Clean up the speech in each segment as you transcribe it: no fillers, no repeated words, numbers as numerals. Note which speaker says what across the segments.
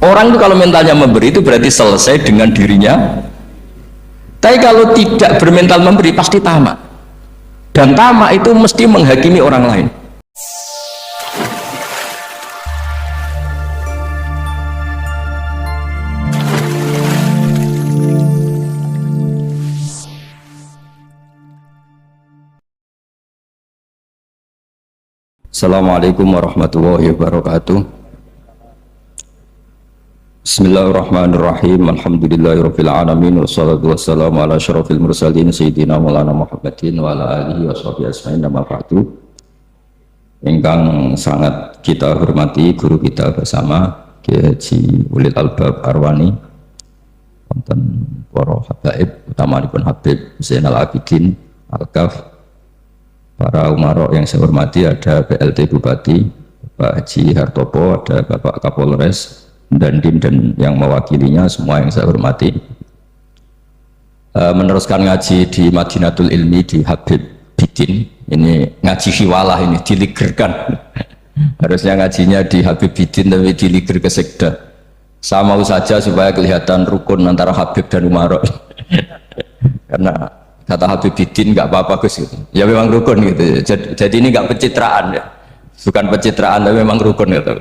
Speaker 1: Orang itu kalau mentalnya memberi itu berarti selesai dengan dirinya. Tapi kalau tidak bermental memberi pasti tamak. Dan tamak itu mesti menghakimi orang lain. Assalamualaikum warahmatullahi wabarakatuh. Bismillahirrahmanirrahim. Alhamdulillahirabbil alamin wassalatu wassalamu ala asyrofil mursalin sayyidina maulana Muhammadin wa ala alihi washabihi ajmain. Amma ba'du. Ingkang sangat kita hormati guru kita bersama Kiai Haji Ulil Albab Arwani, wonten para habaib utamanipun Habib Zainal Abidin Al-Kaf, para umarok yang saya hormati, ada PLT Bupati Bapak Haji Hartopo, ada Bapak Kapolres dan Dim dan yang mewakilinya semua yang saya hormati. Meneruskan ngaji di Madinatul Ilmi di Habib Bidin, ini ngaji hiwalah, ini diligerkan. Harusnya ngajinya di Habib Bidin tapi diliger ke sekda. Sama saja supaya kelihatan rukun antara Habib dan umarok. Karena kata Habib Bidin nggak apa-apa Gus gitu. Ya memang rukun gitu. Jadi ini nggak pencitraan ya, bukan pencitraan tapi memang rukun gitu.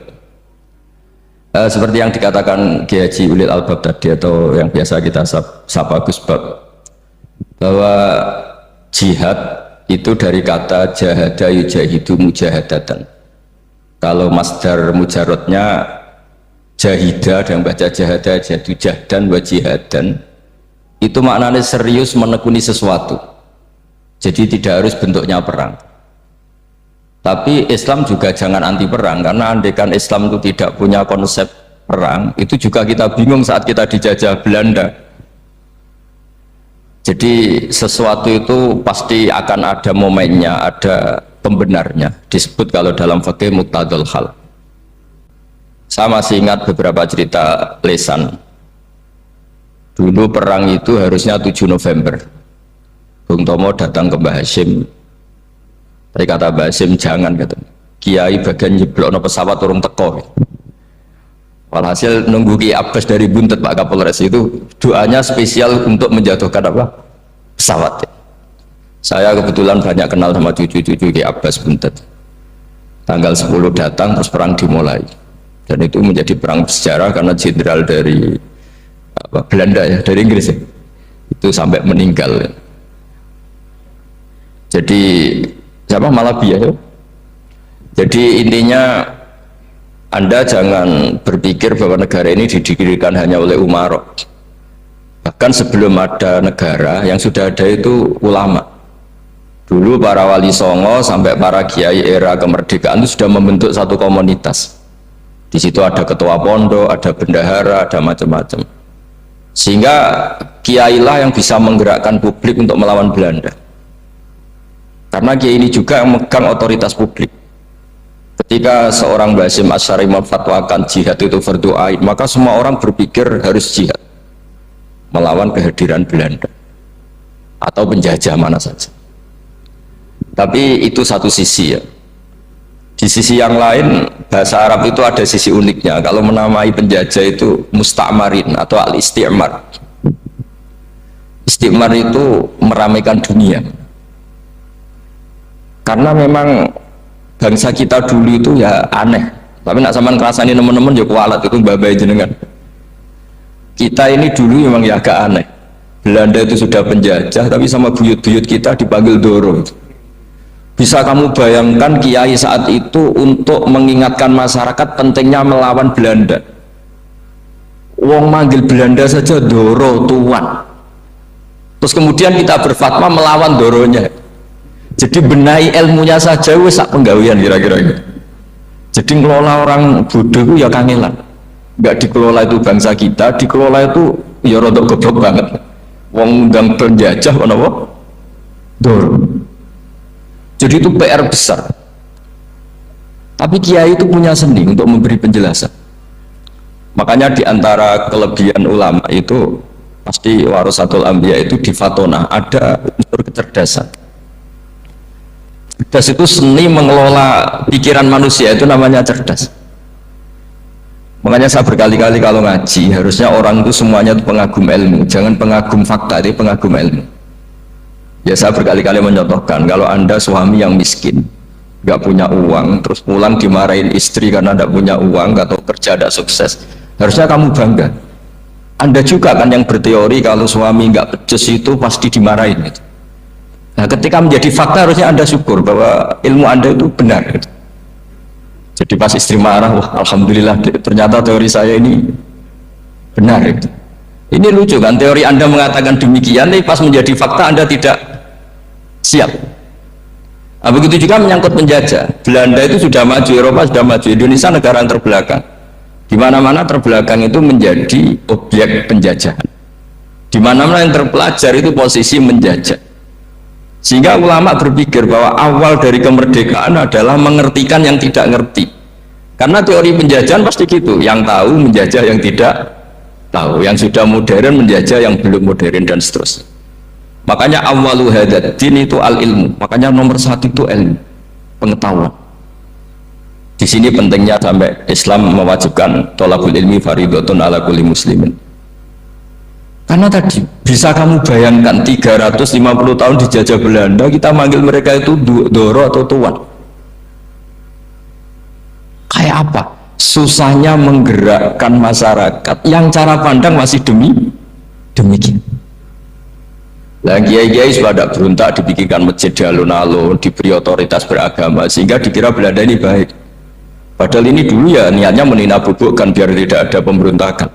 Speaker 1: Seperti yang dikatakan Kiai Haji Ulil Albab tadi, atau yang biasa kita sapa Gus Bab, bahwa jihad itu dari kata jahada yujahidu mujahadatan. Kalau masdar mujarotnya jahida dan baca jahada jadu jahdan wa jihadan, itu maknanya serius menekuni sesuatu. Jadi tidak harus bentuknya perang. Tapi Islam juga jangan anti perang, karena andaikan Islam itu tidak punya konsep perang, itu juga kita bingung saat kita dijajah Belanda. Jadi sesuatu itu pasti akan ada momennya, ada pembenarnya. Disebut kalau dalam fikih muqtadul hal. Saya masih ingat beberapa cerita lesan. Dulu perang itu harusnya 7 November. Bung Tomo datang ke Mbah Hashim. Tapi kata Mbah Hashim jangan, kata Kiai bagian nyeblokno pesawat turun teko. Walhasil nunggu Ki Abbas dari Buntet Pak Kapolres itu doanya spesial untuk menjatuhkan apa? Pesawat. Saya kebetulan banyak kenal sama cucu-cucu Ki Abbas Buntet. Tanggal 10 datang terus perang dimulai. Dan itu menjadi perang bersejarah karena jenderal dari Belanda ya, dari Inggris ya, itu sampai meninggal ya. Jadi siapa Malabia ya. Jadi intinya Anda jangan berpikir bahwa negara ini didirikan hanya oleh umarok. Bahkan sebelum ada negara, yang sudah ada itu ulama. Dulu para wali songo sampai para kiai era kemerdekaan itu sudah membentuk satu komunitas. Di situ ada ketua pondok, ada bendahara, ada macam-macam. Sehingga kiailah yang bisa menggerakkan publik untuk melawan Belanda. Karena kiai ini juga yang megang otoritas publik. Ketika seorang Mbah Hashim Asy'ari memfatwakan jihad itu fardhu ain, maka semua orang berpikir harus jihad melawan kehadiran Belanda atau penjajah mana saja. Tapi itu satu sisi ya. Di sisi yang lain, bahasa Arab itu ada sisi uniknya. Kalau menamai penjajah itu musta'marin atau al-isti'mar. Isti'mar itu meramaikan dunia. Karena memang bangsa kita dulu itu ya aneh. Tapi nak sampean ngrasani teman-teman ya kualat itu babai jenengan. Kita ini dulu memang ya agak aneh. Belanda itu sudah penjajah, tapi sama buyut-buyut kita dipanggil Doro. Bisa kamu bayangkan kiai saat itu untuk mengingatkan masyarakat pentingnya melawan Belanda. Wong manggil Belanda saja Doro tuan. Terus kemudian kita berfatwa melawan Doronya. Jadi benahi ilmunya saja wis sak penggawean kira-kira gitu. Jadi ngelola orang bodoh itu ya kangelan. Enggak dikelola itu bangsa kita, dikelola itu ya rodok goblok banget. Wong undang penjajah apa? Doro. Jadi itu PR besar. Tapi kiai itu punya seni untuk memberi penjelasan. Makanya di antara kelebihan ulama itu pasti warasatul anbiya itu di fatona ada unsur kecerdasan. Cerdas itu seni mengelola pikiran manusia, itu namanya cerdas. Makanya saya berkali-kali kalau ngaji, harusnya orang itu semuanya itu pengagum ilmu, jangan pengagum fakta, itu pengagum ilmu. Ya saya berkali-kali menyontohkan, kalau Anda suami yang miskin, nggak punya uang, terus pulang dimarahin istri karena nggak punya uang atau kerja tidak sukses, harusnya kamu bangga. Anda juga kan yang berteori kalau suami nggak becus itu pasti dimarahin. Gitu. Nah ketika menjadi fakta harusnya Anda syukur bahwa ilmu Anda itu benar. Gitu. Jadi pas istri marah, wah alhamdulillah ternyata teori saya ini benar. Gitu. Ini lucu kan, teori Anda mengatakan demikian, tapi pas menjadi fakta Anda tidak siap. Nah, begitu juga menyangkut penjajah. Belanda itu sudah maju, Eropa sudah maju, Indonesia negara yang terbelakang. Di mana-mana terbelakang itu menjadi objek penjajahan. Di mana-mana yang terpelajar itu posisi menjajah. Sehingga ulama berpikir bahwa awal dari kemerdekaan adalah mengertikan yang tidak ngerti. Karena teori penjajahan pasti gitu, yang tahu menjajah yang tidak tahu, yang sudah modern menjajah yang belum modern dan seterusnya. Makanya awalu hadad din itu al ilmu. Makanya nomor satu itu ilmu, pengetahuan. Di sini pentingnya sampai Islam mewajibkan thalabul ilmi fardhatun ala kulli muslimin. Karena tadi bisa kamu bayangkan 350 tahun dijajah Belanda, kita manggil mereka itu doro atau tuan. Kayak apa? Susahnya menggerakkan masyarakat yang cara pandang masih demikian. Nah, kiai-kiai sudah tidak berontak, dibikinkan masjid di alun-alun, diberi otoritas beragama, sehingga dikira Belanda ini baik. Padahal ini dulu ya niatnya meninabobokan biar tidak ada pemberontakan.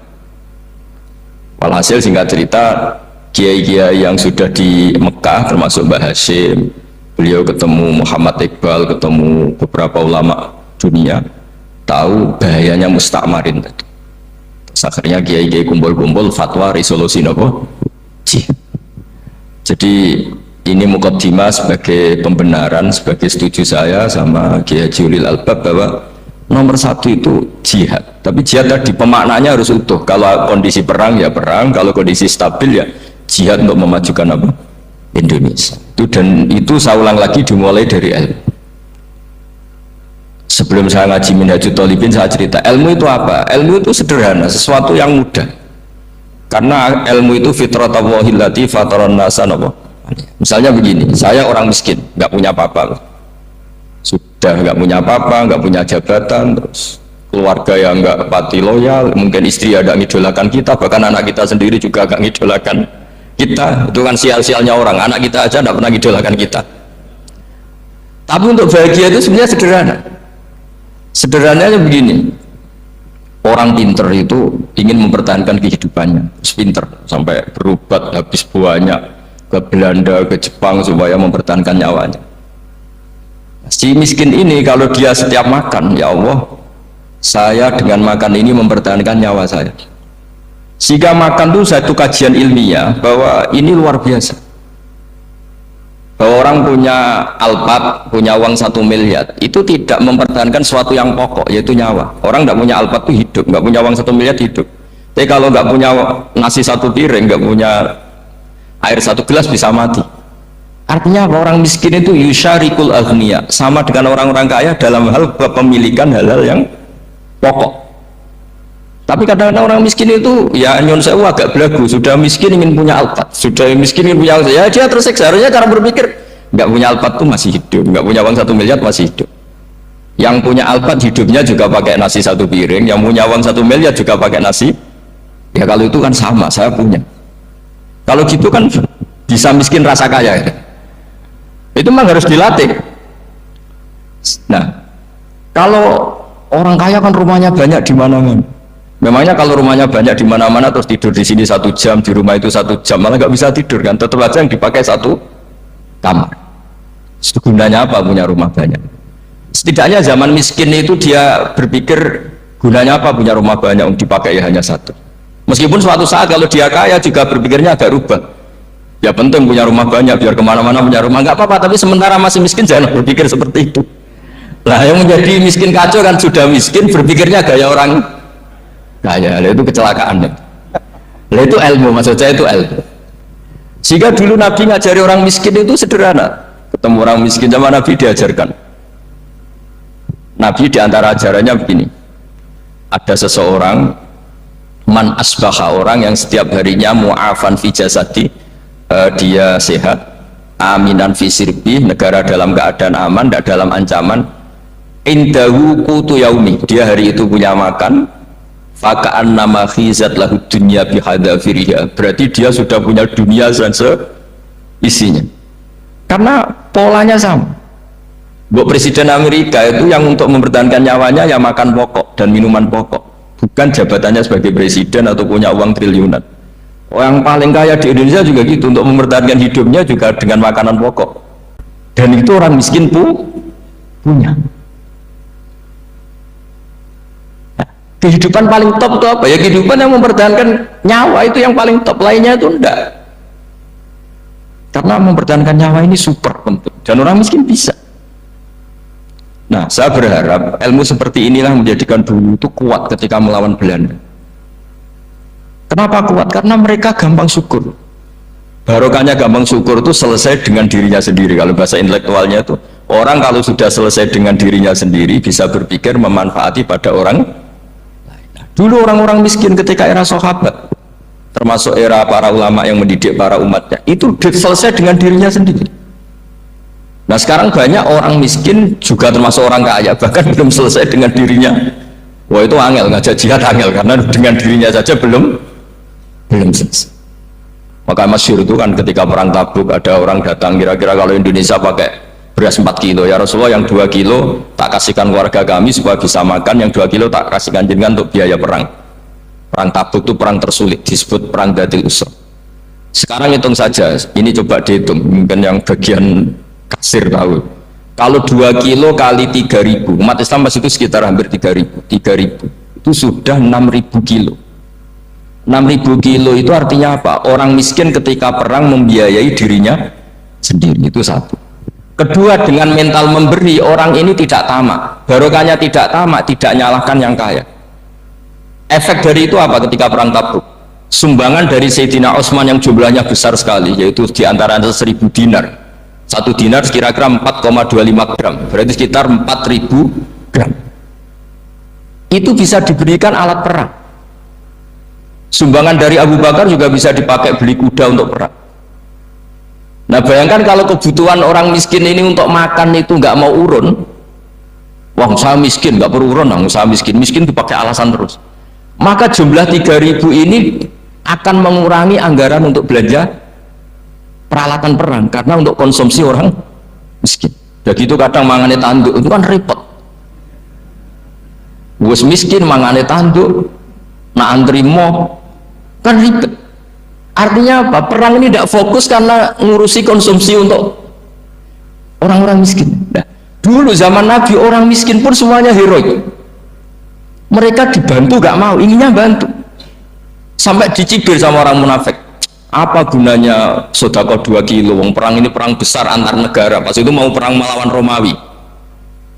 Speaker 1: Walhasil singkat cerita, kiai-kiai yang sudah di Mekah termasuk Mbah Hashim, beliau ketemu Muhammad Iqbal, ketemu beberapa ulama dunia, tahu bahayanya mustakmarin tadi. Terus akhirnya kiai-kiai kumpul-kumpul fatwa resolusi nopo jihad. Jadi ini mukaddimah sebagai pembenaran, sebagai setuju saya sama Kiai Julil Albab bahwa nomor satu itu jihad. Tapi jihad tadi pemaknanya harus utuh. Kalau kondisi perang ya perang, kalau kondisi stabil ya jihad untuk memajukan apa? Indonesia. Dan itu saya ulang lagi dimulai dari ilmu. Sebelum saya ngaji Minhajul Thalibin saya cerita ilmu itu apa? Ilmu itu sederhana, sesuatu yang mudah. Karena ilmu itu fitratallahi allati fataran nasa apa? Misalnya begini, saya orang miskin, nggak punya apa-apa. Sudah nggak punya apa-apa, nggak punya jabatan, terus keluarga yang nggak pati loyal, mungkin istri ada ngidolakan kita, bahkan anak kita sendiri juga nggak ngidolakan kita. Itu kan sial-sialnya orang, anak kita aja nggak pernah ngidolakan kita. Tapi untuk bahagia itu sebenarnya sederhana. Sederhananya begini, orang pinter itu ingin mempertahankan kehidupannya, terus pinter sampai berobat habis banyak ke Belanda, ke Jepang supaya mempertahankan nyawanya. Si miskin ini kalau dia setiap makan, ya Allah, saya dengan makan ini mempertahankan nyawa saya. Sehingga makan itu satu kajian ilmiah bahwa ini luar biasa. Bahwa orang punya Alphard, punya uang 1 miliar, itu tidak mempertahankan sesuatu yang pokok, yaitu nyawa. Orang tidak punya Alphard itu hidup, nggak punya uang 1 miliar hidup. Tapi kalau nggak punya nasi 1 piring, nggak punya air 1 gelas bisa mati. Artinya orang miskin itu yusyarikul aghniya, sama dengan orang-orang kaya dalam hal kepemilikan hal-hal yang pokok. Tapi kadang-kadang orang miskin itu ya nyon sewu agak belagu, sudah miskin ingin punya Alphard, sudah miskin ingin punya, ya dia tersiksa. Harusnya cara berpikir nggak punya Alphard tuh masih hidup, nggak punya uang 1 miliar masih hidup. Yang punya Alphard hidupnya juga pakai nasi 1 piring, yang punya uang 1 miliar juga pakai nasi. Ya kalau itu kan sama, saya punya. Kalau gitu kan bisa miskin rasa kaya ya. Itu memang harus dilatih. Nah, kalau orang kaya kan rumahnya banyak di mana-mana. Memangnya kalau rumahnya banyak di mana-mana terus tidur di sini 1 jam, di rumah itu 1 jam, malah nggak bisa tidur kan? Tetap aja yang dipakai 1 kamar. Itu gunanya apa punya rumah banyak? Setidaknya zaman miskin itu dia berpikir gunanya apa punya rumah banyak yang dipakai ya hanya 1. Meskipun suatu saat kalau dia kaya juga berpikirnya agak rubah. Ya penting punya rumah banyak biar kemana-mana punya rumah, nggak apa-apa, tapi sementara masih miskin jangan berpikir seperti itu. Nah yang menjadi miskin kacau kan sudah miskin berpikirnya gaya orang kaya, itu kecelakaan. Nah itu ilmu, maksud saya itu ilmu. Sehingga dulu Nabi ngajari orang miskin itu sederhana, ketemu orang miskin sama Nabi diajarkan. Nabi diantara ajarannya begini, ada seseorang man asbaha, orang yang setiap harinya mu'afan fi jasadi, dia sehat, aminan fi sirbi, negara dalam keadaan aman, tidak dalam ancaman, indahu qutu yaumi, dia hari itu punya makan, faka'an nama khizat lahu dunya bihadafiriha, berarti dia sudah punya dunia dan seisinya, karena polanya sama. Buat Presiden Amerika itu yang untuk mempertahankan nyawanya ya makan pokok dan minuman pokok, bukan jabatannya sebagai presiden atau punya uang triliunan. Orang paling kaya di Indonesia juga gitu, untuk mempertahankan hidupnya juga dengan makanan pokok, dan itu orang miskin punya. Kehidupan paling top itu apa? Ya kehidupan yang mempertahankan nyawa, itu yang paling top, lainnya itu enggak. Karena mempertahankan nyawa ini super penting, dan orang miskin bisa. Nah, saya berharap ilmu seperti inilah menjadikan dulu itu kuat ketika melawan Belanda. Kenapa kuat? Karena mereka gampang syukur. Barokahnya gampang syukur itu selesai dengan dirinya sendiri. Kalau bahasa intelektualnya itu, orang kalau sudah selesai dengan dirinya sendiri bisa berpikir memanfaati pada orang. Dulu orang-orang miskin ketika era sahabat, termasuk era para ulama yang mendidik para umatnya, itu selesai dengan dirinya sendiri. Nah sekarang banyak orang miskin juga termasuk orang kaya, bahkan belum selesai dengan dirinya. Wah itu angel, ngajak jihad angel, karena dengan dirinya saja belum selesai. Maka masyhur itu kan ketika perang Tabuk, ada orang datang, kira-kira kalau Indonesia pakai beras 4 kilo, ya Rasulullah yang 2 kilo tak kasihkan keluarga kami supaya bisa makan, yang 2 kilo tak kasihkan jenengan untuk biaya perang. Perang Tabuk itu perang tersulit, disebut perang Dhatil Usra. Sekarang hitung saja, ini coba dihitung, mungkin yang bagian kasir tahu. Kalau 2 kilo kali 3.000, umat Islam pas itu sekitar hampir 3.000, itu sudah 6.000 kilo. 6.000 kilo itu artinya apa? Orang miskin ketika perang membiayai dirinya sendiri, itu satu. Kedua, dengan mental memberi, orang ini tidak tamak. Barokahnya tidak tamak, tidak nyalahkan yang kaya. Efek dari itu apa ketika perang Tabuk? Sumbangan dari Sayyidina Utsman yang jumlahnya besar sekali, yaitu diantara 1.000 dinar. 1 dinar kira-kira 4,25 gram, berarti sekitar 4.000 gram. Itu bisa diberikan alat perang. Sumbangan dari Abu Bakar juga bisa dipakai beli kuda untuk perang. Nah bayangkan kalau kebutuhan orang miskin ini untuk makan itu nggak mau urun, wah saya miskin nggak perlu urun, saya miskin dipakai alasan terus, maka jumlah 3.000 ini akan mengurangi anggaran untuk belanja peralatan perang, karena untuk konsumsi orang miskin. Jadi itu kadang mangane tanduk itu kan repot, wes miskin mangane tanduk, nak antri mo kan ribet. Artinya apa? Perang ini tidak fokus karena ngurusi konsumsi untuk orang-orang miskin. Nah, dulu zaman Nabi orang miskin pun semuanya heroik. Mereka dibantu gak mau, inginnya bantu. Sampai dicibir sama orang munafik. Apa gunanya sodako 2 kilo? Wong perang ini perang besar antar negara. Pas itu mau perang melawan Romawi.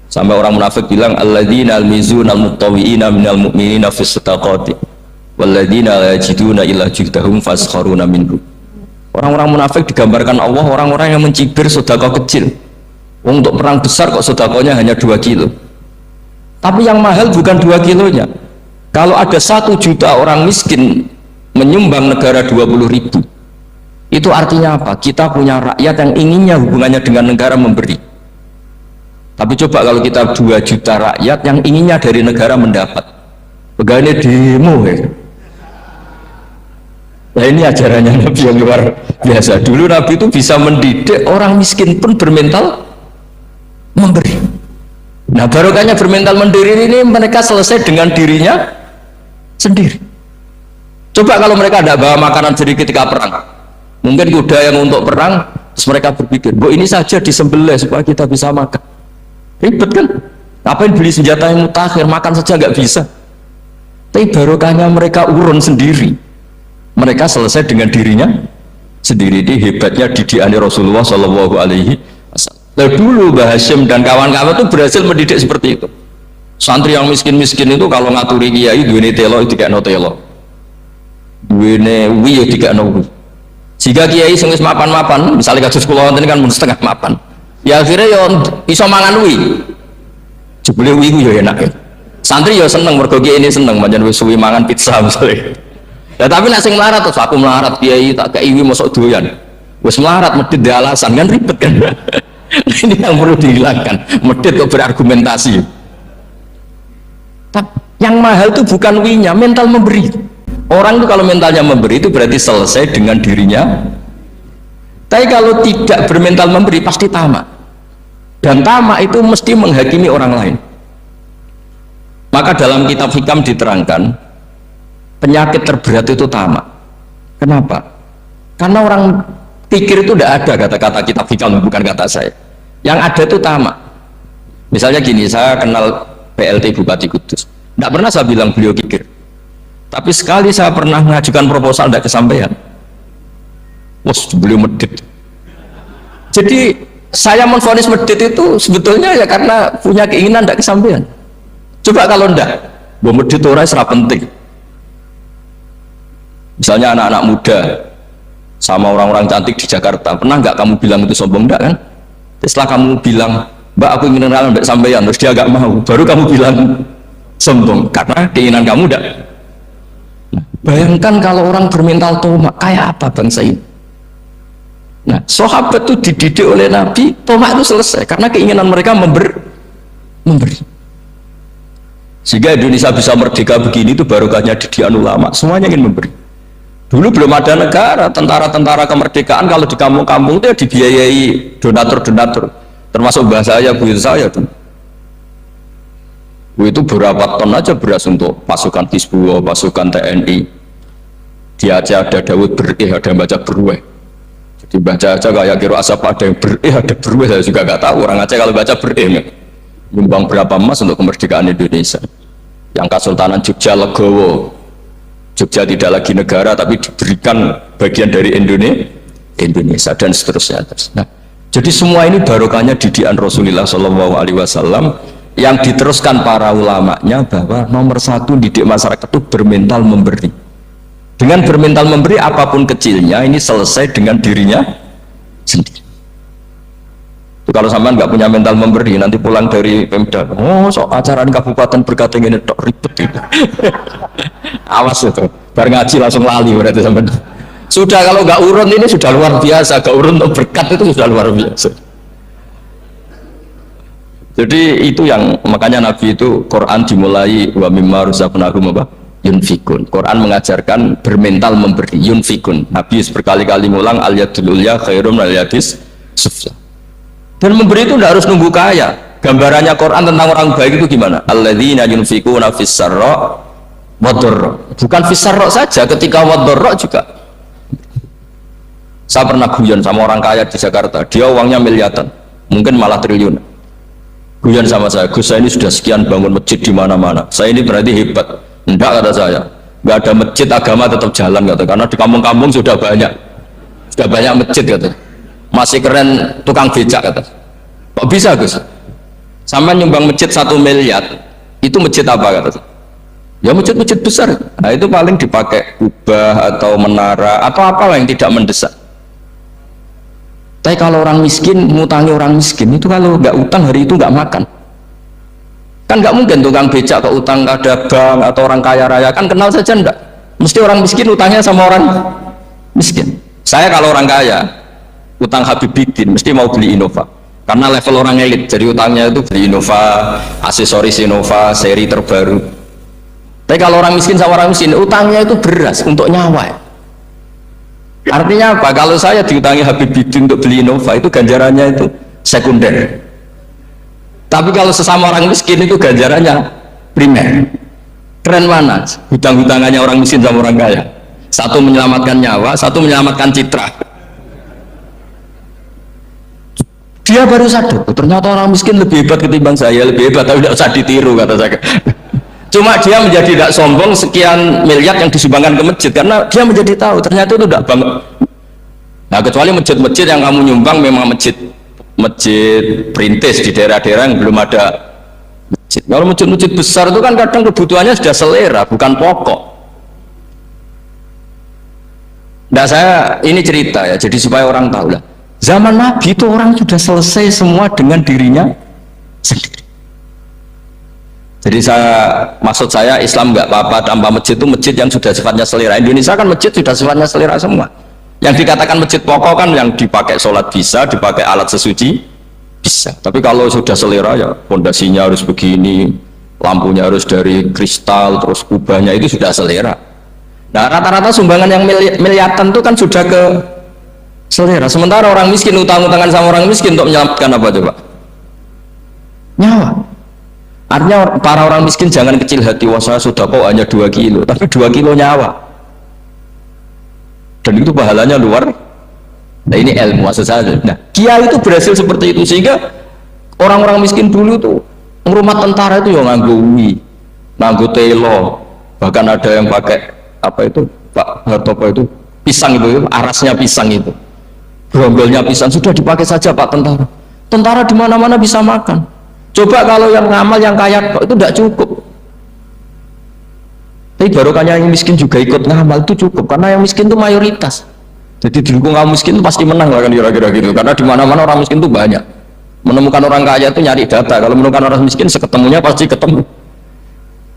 Speaker 1: Sampai orang munafik bilang, alladzina almizuna almuqtawiina minal mu'minina fis sadaqati. Walladzina la yajiduna illa juhdahum faskharuna minhu. Orang-orang munafik digambarkan Allah orang-orang yang mencibir sedekah kecil. Untuk perang besar kok sedekahnya hanya 2 kilo. Tapi yang mahal bukan 2 kilonya. Kalau ada 1 juta orang miskin menyumbang negara 20.000, itu artinya apa? Kita punya rakyat yang inginnya hubungannya dengan negara memberi. Tapi coba kalau kita 2 juta rakyat yang inginnya dari negara mendapat, pegawai demo ya. Nah ini ajarannya Nabi yang luar biasa. Dulu Nabi itu bisa mendidik orang miskin pun bermental memberi. Nah barokahnya bermental mandiri ini mereka selesai dengan dirinya sendiri. Coba kalau mereka tidak bawa makanan sendiri ketika perang, mungkin kuda yang untuk perang, terus mereka berpikir, bu ini saja disembelih supaya kita bisa makan. Ribet kan? Ngapain beli senjata yang mutakhir, makan saja nggak bisa. Tapi barokahnya mereka urun sendiri. Mereka selesai dengan dirinya sendiri. Ini hebatnya didikan Rasulullah Shallallahu Alaihi Wasallam. Dulu Mbah Hashim dan kawan-kawan itu berhasil mendidik seperti itu. Santri yang miskin-miskin itu kalau ngaturi kiai duwene telo itu kayak no telo, duwene wi itu kayak no wi. Jika kiai sing wis mapan-mapan, misalnya kasus kula wonten kan mun setengah mapan, ya akhirnya yo iso mangan wi. Jebule wi ku yo enak ya. Santri ya seneng mergo ini seneng pancen wis suwi mangan pizza misalnya. Ya tapi nek sing melarat terus aku melarat kiai tak kei mosok doyan. Wis melarat medhit di alasan kan ribet kan. Ini yang perlu dihilangkan. Medhit kok berargumentasi. Tapi yang mahal itu bukan winya, mental memberi. Orang itu kalau mentalnya memberi itu berarti selesai dengan dirinya. Tapi kalau tidak bermental memberi pasti tamak. Dan tamak itu mesti menghakimi orang lain. Maka dalam kitab hikam diterangkan penyakit terberat itu tamak. Kenapa? Karena orang pikir itu tidak ada kata-kata kitab hikam, bukan kata saya. Yang ada itu tamak. Misalnya gini, saya kenal PLT Bupati Kudus. Tidak pernah saya bilang beliau kikir. Tapi sekali saya pernah mengajukan proposal tidak kesampaian. Wah, beliau medit. Jadi saya menvonis medit itu sebetulnya ya karena punya keinginan tidak kesampaian. Coba kalau enggak, gue medit orang serap penting. Misalnya anak-anak muda sama orang-orang cantik di Jakarta, pernah nggak kamu bilang itu sombong? Enggak kan? Setelah kamu bilang, Mbak aku ingin kenal mbak sampeyan, terus dia agak mau, baru kamu bilang sombong karena keinginan kamu enggak. Nah, bayangkan kalau orang bermental tomak kayak apa bangsa ini. Nah, sahabat itu dididik oleh Nabi, tomak itu selesai karena keinginan mereka memberi. Sehingga Indonesia bisa merdeka begini itu barokahnya didikan ulama, semuanya ingin memberi. Dulu belum ada negara, tentara-tentara kemerdekaan kalau di kampung-kampung itu ya dibiayai donatur-donatur, termasuk bahasa saya, buyut saya tuh. Itu berapa ton aja beras untuk pasukan Hizbullah, pasukan TNI. Di Aceh ada Dawud berih, ada yang baca berweh. Jadi baca aja kayak kira asap ada yang berih, ada berweh, saya juga nggak tahu orang Aceh kalau baca berih. Nyumbang berapa emas untuk kemerdekaan Indonesia. Yang Kesultanan Jogja Legowo, Jogja tidak lagi negara tapi diberikan bagian dari Indonesia dan seterusnya. Nah, jadi semua ini barokahnya didikan Rasulullah SAW yang diteruskan para ulamanya bahwa nomor satu didik masyarakat itu bermental memberi. Dengan bermental memberi apapun kecilnya ini selesai dengan dirinya sendiri. Kalau sampean nggak punya mental memberi, nanti pulang dari Pemda, oh so acara di kabupaten berkata ini tok ribet gitu. Awas itu, bar ngaji langsung lali berarti sampean. Sudah kalau nggak urun ini sudah luar biasa, nggak urun untuk berkat itu sudah luar biasa. Jadi itu yang makanya Nabi itu Quran dimulai wa mimma razaqnahum apa yunfikun. Quran mengajarkan bermental memberi yunfikun. Nabi berkali-kali ngulang al yadul ulya khairum al yadis sufla. Dan memberi itu tidak harus nunggu kaya. Gambarannya Quran tentang orang baik itu gimana? Alladzina yunfikuna fis sarra wadh-dharra. Bukan fis sarra saja, ketika wadh-dharra juga. Saya pernah guyon sama orang kaya di Jakarta. Dia uangnya miliaran, mungkin malah triliun. Guyon sama saya, Gus saya ini sudah sekian bangun masjid di mana-mana. Saya ini berarti hebat. Enggak, kata saya. Enggak ada masjid agama tetap jalan kata. Karena di kampung-kampung sudah banyak masjid kata. Masih keren tukang becak kata. Kok bisa Gus? Sama nyumbang masjid 1 miliar, itu masjid apa kata? Ya masjid-masjid besar. Nah itu paling dipakai kubah atau menara atau apa yang tidak mendesak. Tapi kalau orang miskin ngutangi orang miskin itu kalau nggak utang hari itu nggak makan. Kan nggak mungkin tukang becak ke utang ada bank atau orang kaya raya kan kenal saja enggak. Mesti orang miskin utangnya sama orang miskin. Saya kalau orang kaya utang Habib Bidin mesti mau beli Innova karena level orang elit, jadi utangnya itu beli Innova, aksesoris Innova seri terbaru. Tapi kalau orang miskin sama orang miskin utangnya itu beras untuk nyawa. Artinya apa? Kalau saya diutangi Habib Bidin untuk beli Innova itu ganjarannya itu sekunder, tapi kalau sesama orang miskin itu ganjarannya primer. Keren mana hutang-hutangannya orang miskin sama orang kaya? Satu menyelamatkan nyawa, satu menyelamatkan citra. Dia baru sadar, ternyata orang miskin lebih hebat ketimbang saya, lebih hebat, tapi tidak usah ditiru kata saya. Cuma dia menjadi tidak sombong sekian miliar yang disumbangkan ke masjid, karena dia menjadi tahu ternyata itu tidak banget. Nah kecuali masjid-masjid yang kamu nyumbang memang masjid perintis di daerah-daerah yang belum ada masjid. Kalau masjid-masjid besar itu kan kadang kebutuhannya sudah selera, bukan pokok. Nah saya ini cerita ya, jadi supaya orang tahu lah. Zaman Nabi itu orang sudah selesai semua dengan dirinya sendiri. Jadi maksud saya Islam nggak apa-apa tanpa masjid, itu masjid yang sudah sifatnya selera. Indonesia kan masjid sudah sifatnya selera semua. Yang dikatakan masjid pokok kan yang dipakai sholat bisa, dipakai alat sesuci bisa. Tapi kalau sudah selera ya pondasinya harus begini, lampunya harus dari kristal, terus kubahnya itu sudah selera. Nah rata-rata sumbangan yang miliatan itu kan sudah ke selera. Sementara orang miskin utang-utangan sama orang miskin untuk menyelamatkan apa coba? Nyawa. Artinya para orang miskin jangan kecil hati, wah saya sudah kok hanya 2 kilo, tapi 2 kilo nyawa. Dan itu pahalanya luar. Nah ini ilmu maksud saya. Nah Kiai itu berhasil seperti itu, sehingga orang-orang miskin dulu tuh rumah tentara itu ya nganggo ui, nganggo telo, bahkan ada yang pakai apa itu Pak Harto apa itu pisang itu, arasnya pisang itu, grombolnya pisang sudah dipakai saja Pak tentara. Tentara di mana-mana bisa makan. Coba kalau yang ngamal yang kaya itu tidak cukup. Tapi barokahnya yang miskin juga ikut ngamal itu cukup, karena yang miskin itu mayoritas. Jadi didukung kaum miskin itu pasti menang lah kan kira-kira gitu, karena di mana-mana orang miskin itu banyak. Menemukan orang kaya itu nyari data, kalau menemukan orang miskin seketemunya pasti ketemu.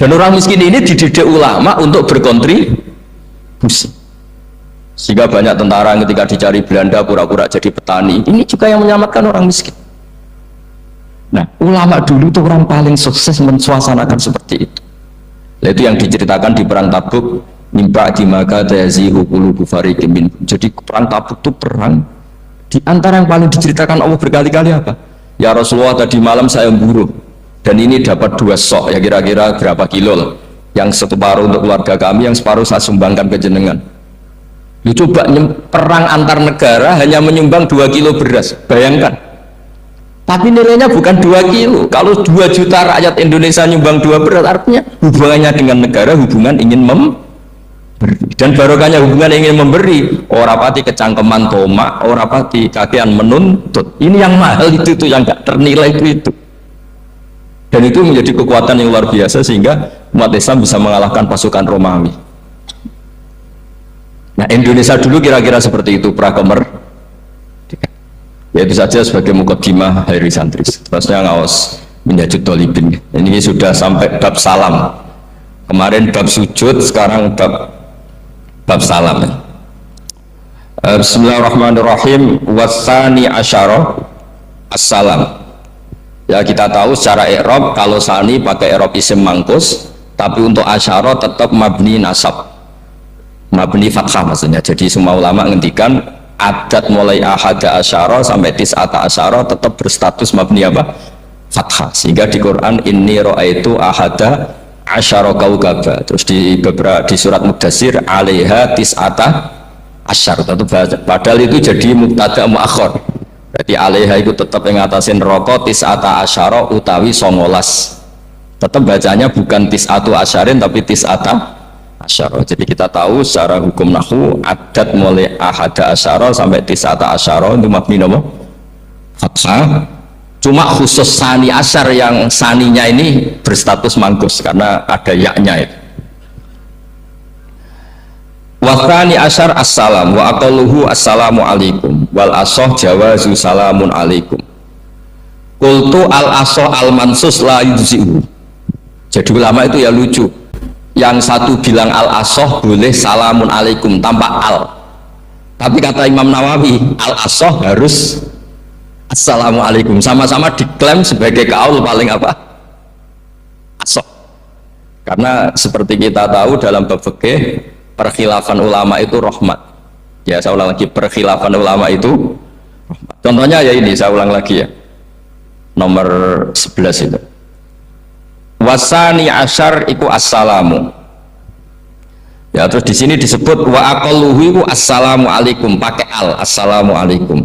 Speaker 1: Dan orang miskin ini dididik ulama untuk berkontribusi, sehingga banyak tentara yang ketika dicari Belanda pura-pura jadi petani. Ini juga yang menyelamatkan orang miskin. Nah ulama dulu itu orang paling sukses mensuasanakan seperti itu. Itu yang diceritakan di perang Tabuk, mimpa di maka tayazihu qulubu fariqin minhum. Jadi perang Tabuk itu perang di antara yang paling diceritakan Allah berkali-kali apa? Ya Rasulullah tadi malam saya memburu dan ini dapat 2 sok, ya kira-kira berapa kilo lah. Yang separuh untuk keluarga kami, yang separuh saya sumbangkan ke jenengan. Lu coba perang antar negara hanya menyumbang 2 kilo beras, bayangkan. Tapi nilainya bukan 2 kilo. Kalau 2 juta rakyat Indonesia nyumbang 2 beras, artinya hubungannya dengan negara hubungan ingin memberi. Dan barokahnya hubungan ingin memberi, ora pati kecangkeman tomak, ora pati kakean menuntut. Ini yang mahal itu yang gak ternilai itu. Dan itu menjadi kekuatan yang luar biasa sehingga umat Islam bisa mengalahkan pasukan Romawi. Nah Indonesia dulu kira-kira seperti itu prakemer. Ya itu saja sebagai mukaddimah hari santri. Terusnya ngawas minhajut thalibin. Ini sudah sampai bab salam. Kemarin bab sujud, sekarang bab salam. Bismillahirrahmanirrahim. Wasani asyara assalam. Ya kita tahu secara i'rab kalau sani pakai i'rab isim mangkus, tapi untuk asyara tetap mabni nasab, mabni fathah maksudnya. Jadi semua ulama ngendikan adat mulai ahada asyara sampai tis'ata asyara tetap berstatus mabni apa? Fathah. Sehingga di Quran inni ra'aitu ahada asyara kaukaba. Terus di surat Mudassir alaiha tis'ata asyar. Padahal itu jadi mubtada muakhir. Berarti alaiha itu tetap ngatasin rokok tis'ata asyara utawi 19. Tetap bacanya bukan tis'atu asyarin tapi tis'ata asyara. Jadi kita tahu secara hukum nahwu adat mulai ahada asyara sampai tis'ata asyara itu mabni nama fathah. Cuma khusus sani asyar yang saninya ini berstatus mangkus karena ada yaknya itu. Wathani asyar assalam wa aqalluhu assalamu alaikum wal asoh jawazu salamun alaikum. Qultu al asoh al mansus la yujzi'u. Jadi ulama itu ya lucu, yang satu bilang al-asoh boleh salamun alaikum tanpa al, tapi kata Imam Nawawi al-asoh harus assalamu alaikum. Sama-sama diklaim sebagai kaul paling apa? Asoh. Karena seperti kita tahu dalam bab fikih perkhilafan ulama itu rahmat. Ya saya ulang lagi, perkhilafan ulama itu rahmat. Contohnya ya ini, saya ulang lagi ya, nomor 11 itu. Wasani asyar iku assalamu. Ya terus di sini disebut wa aqalluhu iku assalamu alaikum pakai al, assalamu alaikum.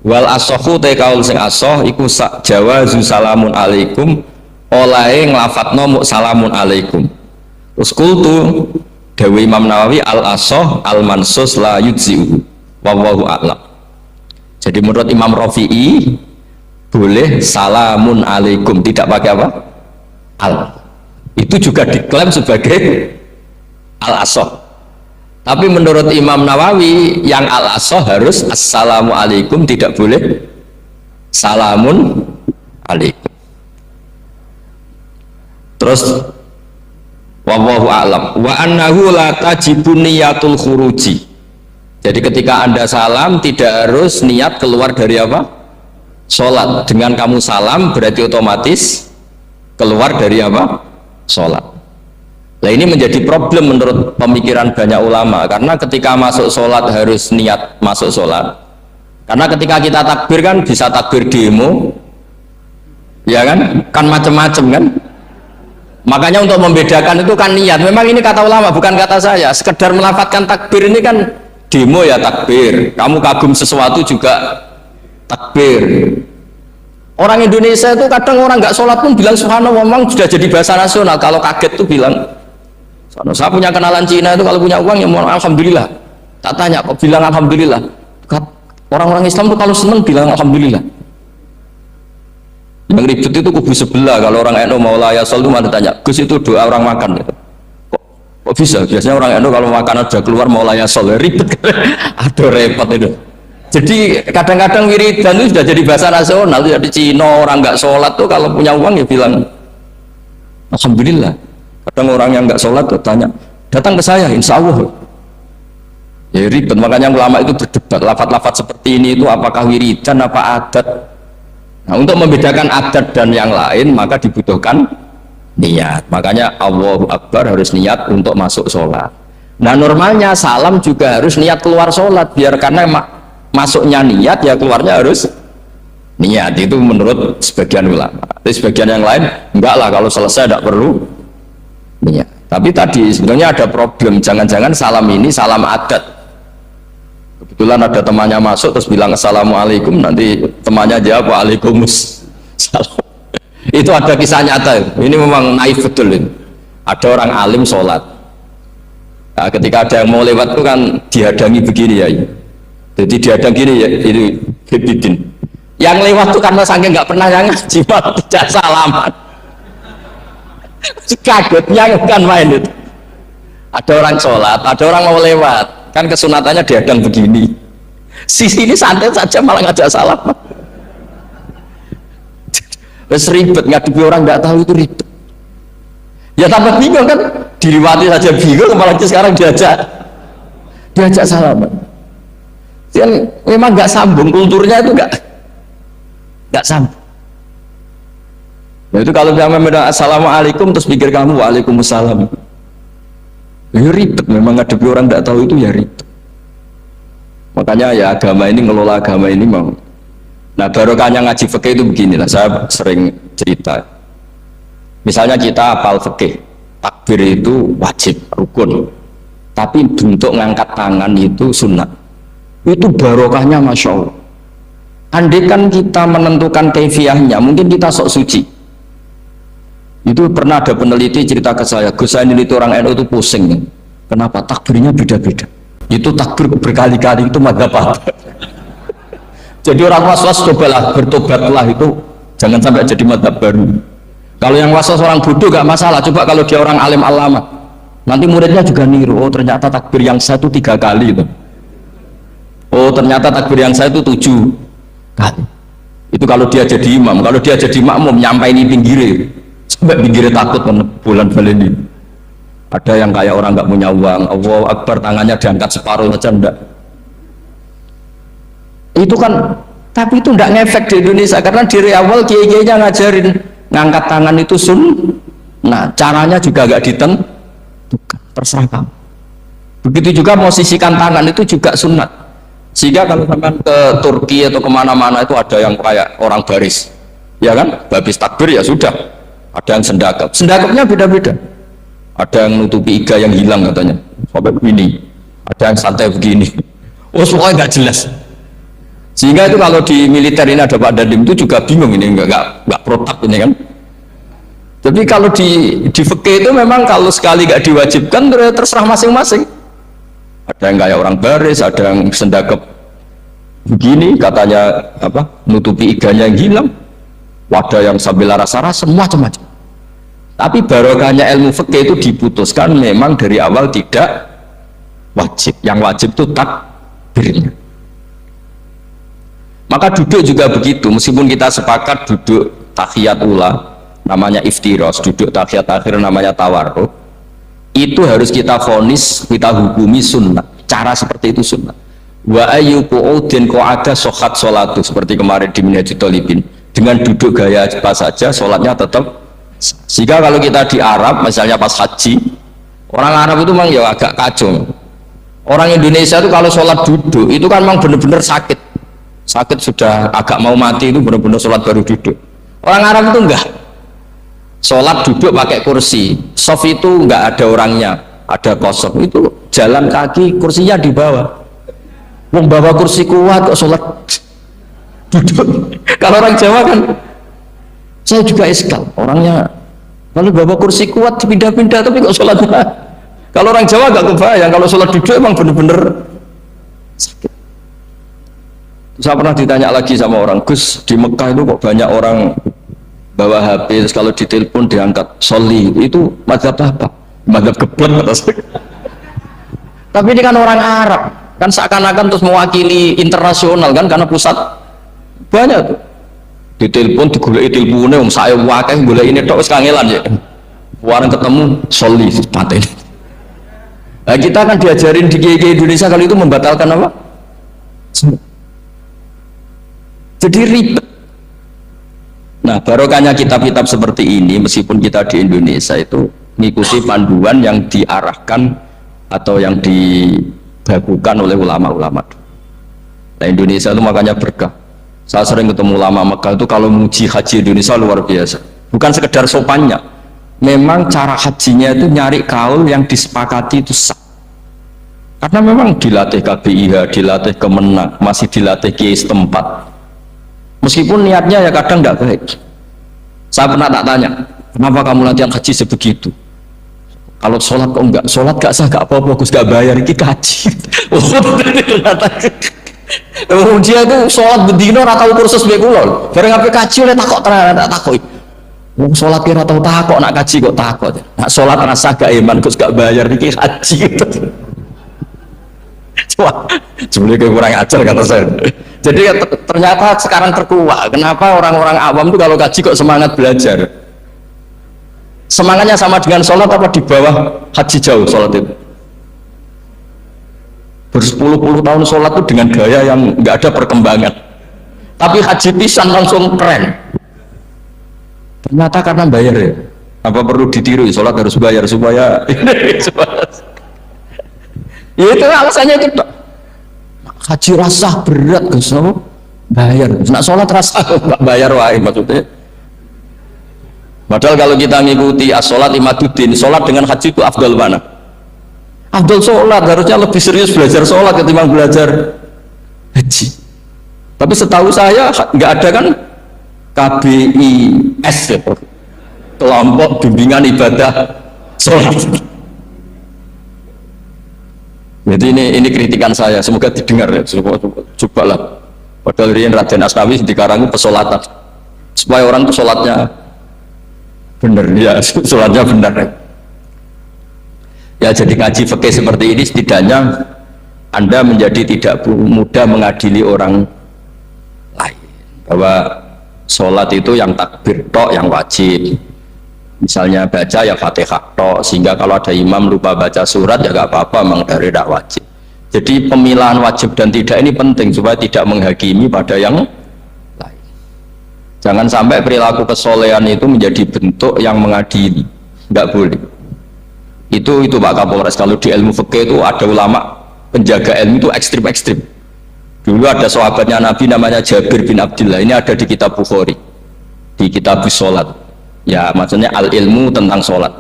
Speaker 1: Wal asohu te kaul sing asoh iku jawazu salamun alaikum, olahe nglafatno mu salamun alaikum. Terus kultu dewi Imam Nawawi al asoh al mansus la yujzi'u wallahu a'lam. Jadi menurut Imam Rafi'i boleh salamun alaikum tidak pakai apa? Al. Itu juga diklaim sebagai al-asoh. Tapi menurut Imam Nawawi yang al-asoh harus assalamu alaikum, tidak boleh salamun alaikum. Terus wallahu a'lam wa annahu la tajibun niyatul khuruji. Jadi ketika Anda salam tidak harus niat keluar dari apa? Sholat. Dengan kamu salam berarti otomatis keluar dari apa? Sholat. Nah ini menjadi problem menurut pemikiran banyak ulama, karena ketika masuk sholat harus niat masuk sholat. Karena ketika kita takbir kan bisa takbir demo, ya kan macam-macam kan. Makanya untuk membedakan itu kan niat. Memang ini kata ulama bukan kata saya. Sekedar melafadzkan takbir ini kan demo ya takbir, kamu kagum sesuatu juga takbir. Orang Indonesia itu kadang orang nggak sholat pun bilang subhanallah, memang sudah jadi bahasa nasional. Kalau kaget tuh bilang, saya punya kenalan Cina itu kalau punya uang ya mohon alhamdulillah. Tak tanya kok bilang alhamdulillah. Orang-orang Islam tuh kalau seneng bilang alhamdulillah. Yang ribet itu kubu sebelah. Kalau orang NU mau la yasol itu mana tanya, Gus itu doa orang makan gitu. Kok bisa? Biasanya orang NU kalau makanan udah keluar mau la yasol, ribet. Aduh repot itu. Jadi kadang-kadang wiridan itu sudah jadi bahasa nasional. Jadi Cina orang nggak sholat tuh kalau punya uang ya bilang alhamdulillah. Kadang orang yang nggak sholat tuh tanya, datang ke saya insya Allah. Ya ribet. Makanya ulama itu berdebat lafaz-lafaz seperti ini itu apakah wiridan apa adat. Nah, untuk membedakan adat dan yang lain maka dibutuhkan niat. Makanya Allahu Akbar harus niat untuk masuk sholat. Nah normalnya salam juga harus niat keluar sholat, biar karena masuknya niat ya keluarnya harus niat. Itu menurut sebagian ulama. Tapi sebagian yang lain enggak lah, kalau selesai tidak perlu niat. Tapi tadi sebenarnya ada problem, jangan-jangan salam ini salam adat. Kebetulan ada temannya masuk terus bilang assalamualaikum, nanti temannya jawab waalaikumsalam. Itu ada kisah nyata. Ini memang naif betul ini. Ada orang alim sholat. Nah, ketika ada yang mau lewat itu kan dihadangi begini ya. Jadi dihadang gini ya, itu Hibidin. Yang lewat tuh karena saking nggak pernah yang ngaji malah tidak salaman. Kagetnya bukan main itu. Ada orang sholat, ada orang mau lewat. Kan kesunatannya dihadang begini. Sisi ini santai saja malah ngajak salam. Terus ribet, ngadepi orang nggak tahu itu ribet. Ya tambah bingung kan, diriwati saja bingung, apalagi sekarang diajak salaman. Kan memang nggak sambung, kulturnya itu nggak sambung. Nah, itu kalau kita memang assalamualaikum terus pikir kamu waalaikumsalam. Ya ribet, memang ngadepi orang nggak tahu itu ya ribet. Makanya ya agama ini, ngelola agama ini mau. Nah barokahnya ngaji fikih itu beginilah, saya sering cerita. Misalnya kita hafal fikih, takbir itu wajib, rukun. Tapi bentuk ngangkat tangan itu sunnah. Itu barokahnya Masya Allah. Andai kan kita menentukan kaifiahnya, mungkin kita sok suci. Itu pernah ada peneliti cerita ke saya, Gus saya ini orang NU itu pusing. Kenapa? Takbirnya beda-beda. Itu takbir berkali-kali itu madzhab apa? Jadi orang was-was cobalah bertobatlah, itu jangan sampai jadi madzhab baru. Kalau yang was-was orang bodoh gak masalah, coba kalau dia orang alim alama, nanti muridnya juga niru. Oh ternyata takbir yang saya itu 3 kali itu. Oh ternyata takbir yang saya itu 7 kali. Itu kalau dia jadi imam. Kalau dia jadi makmum nyampai ini pinggirnya, sampai pinggirnya takut bulan baleni. Ada yang kayak orang nggak punya uang, Allahu Akbar tangannya diangkat separuh saja enggak. Itu kan, tapi itu enggak ngefek di Indonesia karena dari awal kiai-kiainya ngajarin ngangkat tangan itu nah caranya juga agak ditentukan, terserah kamu. Begitu juga posisikan tangan itu juga sunat. Sehingga kalau sampai ke Turki atau kemana-mana itu ada yang kayak orang baris, ya kan, habis takbir ya sudah. Ada yang sendakapnya beda-beda. Ada yang nutupi iga yang hilang katanya, sampai begini. Ada yang santai begini. Oh semuanya nggak jelas. Sehingga itu kalau di militer ini ada Pak Dandim itu juga bingung, ini nggak protap ini kan. Tapi kalau di fikih itu memang kalau sekali nggak diwajibkan terserah masing-masing. Ada yang kayak orang baris, ada yang sendakap begini katanya apa, nutupi iganya yang hilang. Ada yang sambil rasa-rasa, macam-macam. Tapi barokahnya ilmu fikih itu diputuskan memang dari awal tidak wajib. Yang wajib itu takbirnya. Maka duduk juga begitu, meskipun kita sepakat duduk tahiyat ula, namanya iftiros, duduk tahiyat akhir namanya tawarruk, itu harus kita vonis, kita hukumi sunnah. Cara seperti itu sunnah. Wa ayyuqu'udin qa'ada sohat sholatu, seperti kemarin di Minhajul Thalibin, dengan duduk gaya apa saja sholatnya tetap. Jika kalau kita di Arab misalnya pas haji, orang Arab itu memang ya agak kacau. Orang Indonesia itu kalau sholat duduk itu kan memang benar-benar sakit sudah agak mau mati, itu benar-benar sholat baru duduk. Orang Arab itu enggak, sholat duduk pakai kursi, soft itu enggak ada orangnya, ada kosong, itu jalan kaki, kursinya di bawah. Membawa kursi kuat kok sholat duduk. Kalau orang Jawa kan, saya juga iskal, orangnya kalau bawa kursi kuat pindah-pindah tapi kok sholat. Kalau orang Jawa gak kebayang, kalau sholat duduk emang bener-bener sakit. Saya pernah ditanya lagi sama orang, Gus, di Mekah itu kok banyak orang bawa HP, terus kalau ditelepon diangkat soli, itu mazhab apa? Mazhab geblek atas. Tapi ini kan orang Arab, kan seakan-akan terus mewakili internasional kan, karena pusat banyak tuh. Ditelepon digoleki telepone wong saya wakai golek ini tok wis kangelan ya. Warang ketemu soli paten. Nah, kita kan diajarin di kiai Indonesia kali itu membatalkan apa? Jadi ribet. Nah, barokahnya kitab-kitab seperti ini, meskipun kita di Indonesia itu mengikuti panduan yang diarahkan atau yang dibakukan oleh ulama-ulama. Nah, Indonesia itu makanya berkah. Saya sering ketemu ulama Mekah itu kalau muji haji Indonesia luar biasa. Bukan sekedar sopannya, memang cara hajinya itu nyari kaul yang disepakati itu sah. Karena memang dilatih KBIH, dilatih Kemenak, masih dilatih kiai setempat. Meskipun niatnya ya kadang tidak baik. Saya pernah tak tanya, kenapa kamu latihan haji sebegitu? Kalau sholat kok enggak? Sholat gak sah, gak apa-apa, Gus gak bayar, ini kaji. Oh, dia itu sholat bedino ratau kursus bekulol. Bareng apa kaji oleh takok terang, tak takoi. Wong sholat kira tahu takok, nak kaji kok takok. Nak sholat rasa gak iman, Gus gak bayar, ini kaji. Coba, sebenarnya kurang ajar kata saya. Jadi ternyata sekarang terkuak. Kenapa orang-orang awam itu kalau kaji kok semangat belajar? Semangatnya sama dengan sholat apa di bawah haji jauh sholat itu? Berpuluh-puluh tahun sholat itu dengan gaya yang nggak ada perkembangan. Tapi haji pisan langsung keren. Ternyata karena bayar ya. Apa perlu ditiru? Sholat harus bayar supaya. Ya itu alasannya itu. Haji rasa berat Gus, bayar. Nak sholat rasa nggak bayar wae maksudnya. Padahal kalau kita ngikuti as-sholat imaduddin, sholat dengan haji itu afdal mana? Afdal sholat, harusnya lebih serius belajar sholat ketimbang belajar haji. Tapi setahu saya nggak ada kan KBIS ya, kelompok bimbingan ibadah sholat. Jadi ini kritikan saya, semoga didengar ya. Cobalah. Padahal Rian Raden Asnawi di Karangu pesolatan supaya orang itu sholatnya benar ya, sholatnya benar ya. Jadi ngaji fikih seperti ini setidaknya Anda menjadi tidak mudah mengadili orang lain, bahwa sholat itu yang takbir tok yang wajib, misalnya baca ya Fatihah tok, sehingga kalau ada imam lupa baca surat ya gak apa-apa, memang dari tidak wajib. Jadi pemilahan wajib dan tidak ini penting supaya tidak menghakimi pada yang lain. Jangan sampai perilaku kesolehan itu menjadi bentuk yang mengadili, nggak boleh. Itu Pak Kapolres. Kalau di ilmu fikih itu ada ulama penjaga ilmu itu ekstrim-ekstrim. Dulu ada sahabatnya Nabi namanya Jabir bin Abdullah, ini ada di kitab Bukhari, di kitab sholat. Ya maksudnya al ilmu tentang sholat.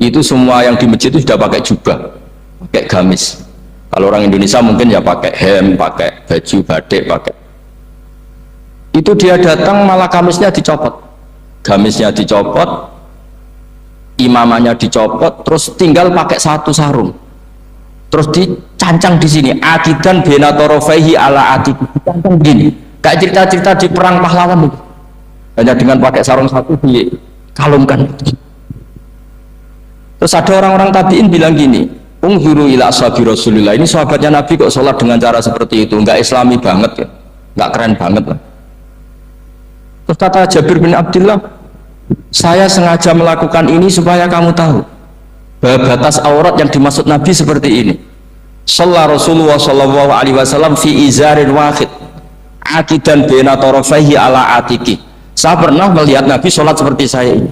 Speaker 1: Itu semua yang di masjid itu sudah pakai jubah, pakai gamis. Kalau orang Indonesia mungkin ya pakai hem, pakai baju batik, pakai. Itu dia datang malah gamisnya dicopot, gamisnya dicopot, imamannya dicopot, terus tinggal pakai satu sarung, terus dicancang di sini akidan benatorofaihi ala atik, dicancang begini kayak cerita-cerita di perang pahlawan itu. Hanya dengan pakai sarung satu dikalungkan. Terus ada orang-orang tabiin bilang gini, unzuru ila ashabi Rasulillah, ini sahabatnya Nabi kok sholat dengan cara seperti itu, nggak islami banget ya, nggak keren banget lah. Terus kata Jabir bin Abdullah, Saya sengaja melakukan ini supaya kamu tahu bahwa batas aurat yang dimaksud Nabi seperti ini. Shalla Rasulullah sallallahu alaihi wasallam fi izarin wahid akidan baina tarafaihi ala atiki. Saya pernah melihat Nabi sholat seperti saya ini.